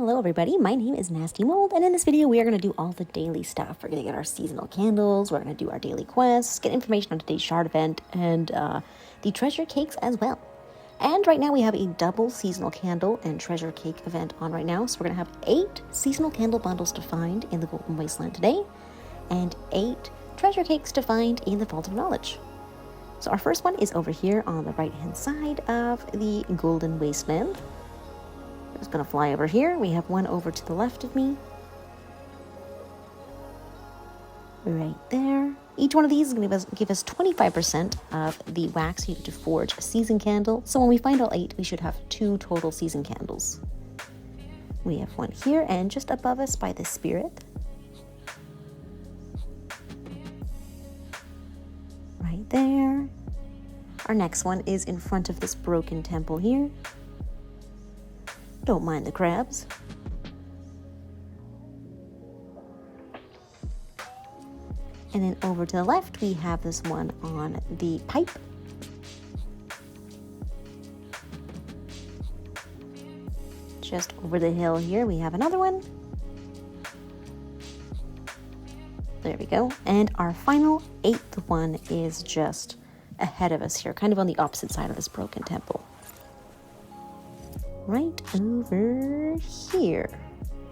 Hello everybody, my name is Nasty Mold, and in this video we are going to do all the daily stuff. We're going to get our seasonal candles, we're going to do our daily quests, get information on today's shard event, and the treasure cakes as well. And right now we have a double seasonal candle and treasure cake event on right now, so we're going to have 8 seasonal candle bundles to find in the Golden Wasteland today, and 8 treasure cakes to find in the Vault of Knowledge. So our first one is over here on the right hand side of the Golden Wasteland. I'm just going to fly over here. We have one over to the left of me. Right there. Each one of these is going to give us 25% of the wax needed to forge a season candle. So when we find all 8, we should have 2 total season candles. We have one here and just above us by the spirit. Right there. Our next one is in front of this broken temple here. Don't mind the crabs. And then over to the left, we have this one on the pipe. Just over the hill here, we have another one. There we go. And our final 8th one is just ahead of us here, kind of on the opposite side of this broken temple. Right over here.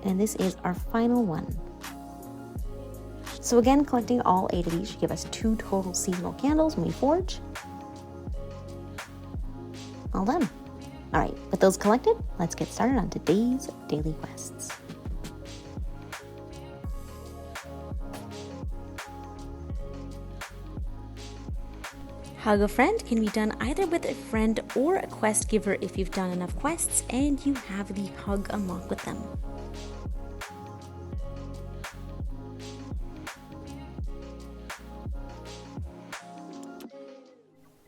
And this is our final one. So again, collecting all 8 of these should give us 2 total seasonal candles when we forge. All done. All right, with those collected, let's get started on today's daily quests. Hug a friend can be done either with a friend or a quest giver if you've done enough quests and you have the hug unlock with them.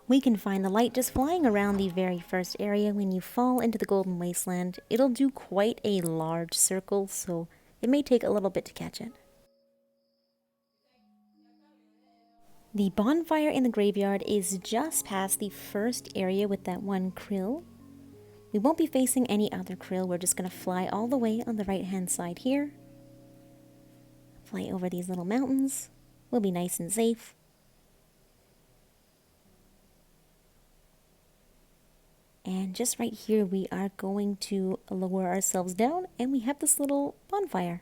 We can find the light just flying around the very first area. When you fall into the Golden Wasteland, it'll do quite a large circle, so it may take a little bit to catch it. The bonfire in the graveyard is just past the first area with that one krill. We won't be facing any other krill. We're just going to fly all the way on the right hand side here. Fly over these little mountains. We'll be nice and safe. And just right here we are going to lower ourselves down and we have this little bonfire.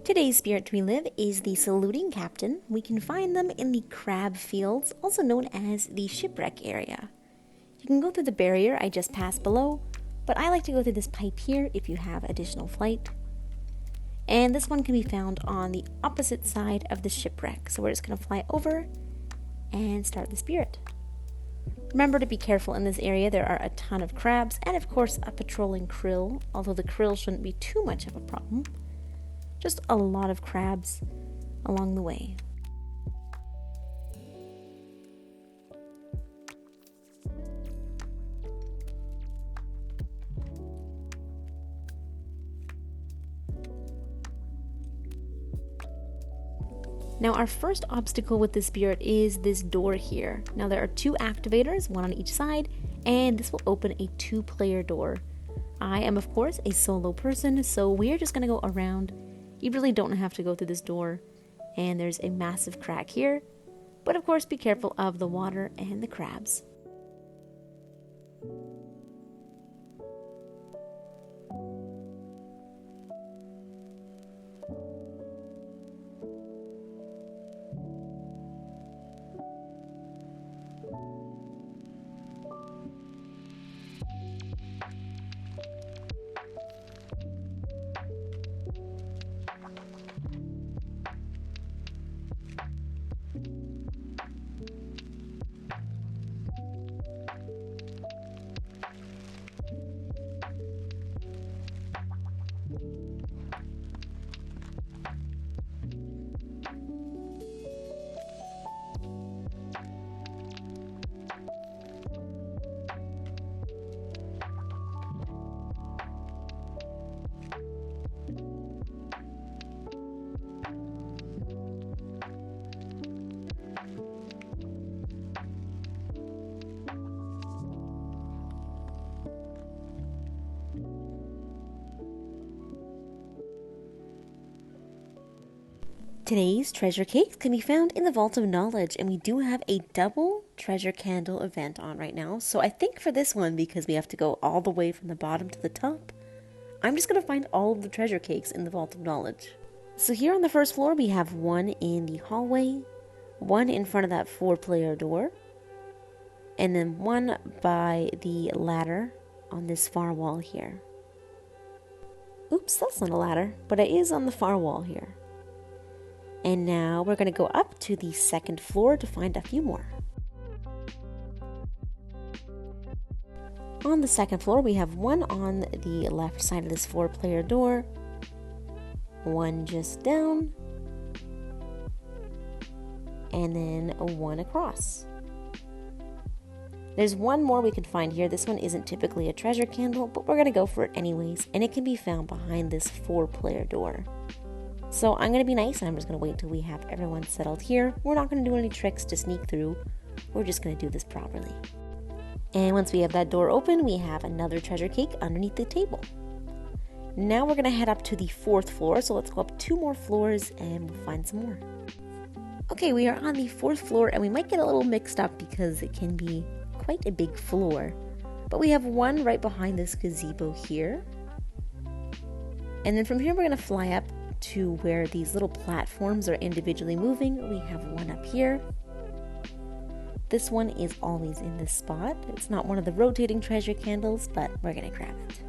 Today's spirit to relive is the saluting captain. We can find them in the crab fields, also known as the shipwreck area. You can go through the barrier I just passed below, but I like to go through this pipe here if you have additional flight. And this one can be found on the opposite side of the shipwreck. So we're just going to fly over and start the spirit. Remember to be careful in this area. There are a ton of crabs and of course a patrolling krill, although the krill shouldn't be too much of a problem. Just a lot of crabs along the way. Now our first obstacle with the spirit is this door here. Now there are 2 activators, one on each side, and this will open a 2-player door. I am of course a solo person, so we're just going to go around. You really don't have to go through this door, and there's a massive crack here, but of course be careful of the water and the crabs. Today's treasure cakes can be found in the Vault of Knowledge, and we do have a double treasure candle event on right now. So I think for this one, because we have to go all the way from the bottom to the top, I'm just going to find all of the treasure cakes in the Vault of Knowledge. So here on the first floor, we have one in the hallway, one in front of that 4-player door, and then one by the ladder on this far wall here. Oops, that's not a ladder, but it is on the far wall here. And now we're going to go up to the second floor to find a few more. On the second floor, we have one on the left side of this 4-player door, one just down, and then one across. There's one more we can find here. This one isn't typically a treasure candle, but we're going to go for it anyways, and it can be found behind this 4-player door. So I'm going to be nice, and I'm just going to wait till we have everyone settled here. We're not going to do any tricks to sneak through. We're just going to do this properly. And once we have that door open, we have another treasure cake underneath the table. Now we're going to head up to the 4th floor, so let's go up 2 more floors and we'll find some more. Okay, we are on the 4th floor, and we might get a little mixed up because it can be quite a big floor. But we have one right behind this gazebo here. And then from here, we're going to fly up to where these little platforms are individually moving. We have one up here. This one is always in this spot. It's not one of the rotating treasure candles, but we're gonna grab it.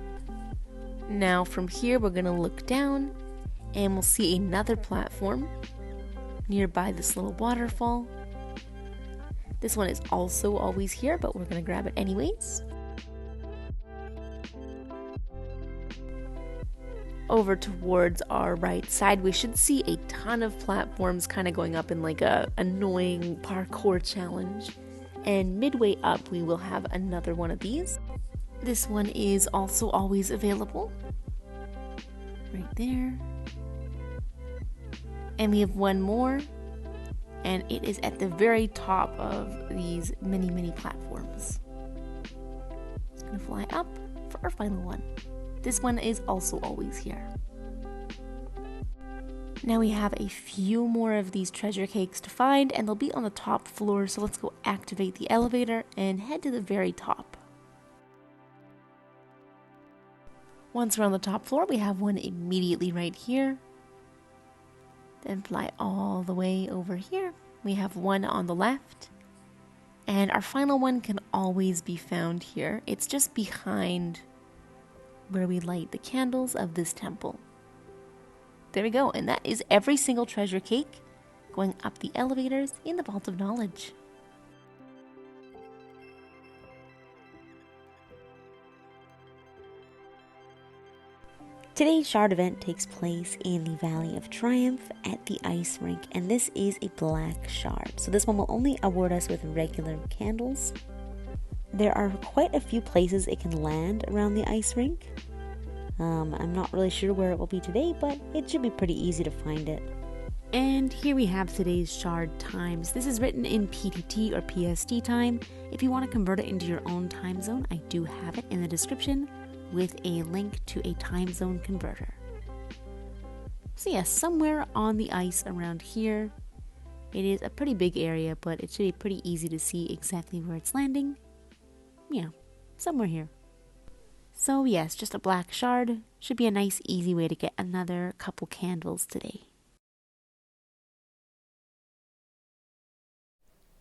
Now from here, we're gonna look down and we'll see another platform nearby this little waterfall. This one is also always here, but we're gonna grab it anyways. Over towards our right side, we should see a ton of platforms kind of going up in like a annoying parkour challenge. And midway up, we will have another one of these. This one is also always available. Right there. And we have one more. And it is at the very top of these many platforms. Just gonna fly up for our final one. This one is also always here. Now we have a few more of these treasure cakes to find, and they'll be on the top floor, so let's go activate the elevator and head to the very top. Once we're on the top floor, we have one immediately right here. Then fly all the way over here. We have one on the left. And our final one can always be found here. It's just behind where we light the candles of this temple. There we go, and that is every single treasure cake going up the elevators in the Vault of Knowledge. Today's shard event takes place in the Valley of Triumph at the ice rink, and this is a black shard. So this one will only award us with regular candles. There are quite a few places it can land around the ice rink. I'm not really sure where it will be today, but it should be pretty easy to find it. And here we have today's shard times. This is written in PTT or PST time. If you want to convert it into your own time zone, I do have it in the description with a link to a time zone converter. So yes, somewhere on the ice around here. It is a pretty big area, but it should be pretty easy to see exactly where it's landing. Yeah, somewhere here. So yes, just a black shard. Should be a nice easy way to get another couple candles today.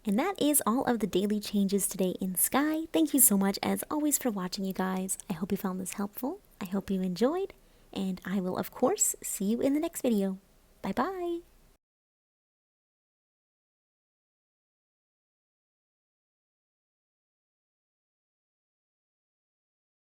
And that is all of the daily changes today in Sky. Thank you so much as always for watching, you guys. I hope you found this helpful. I hope you enjoyed. And I will of course see you in the next video. Bye bye.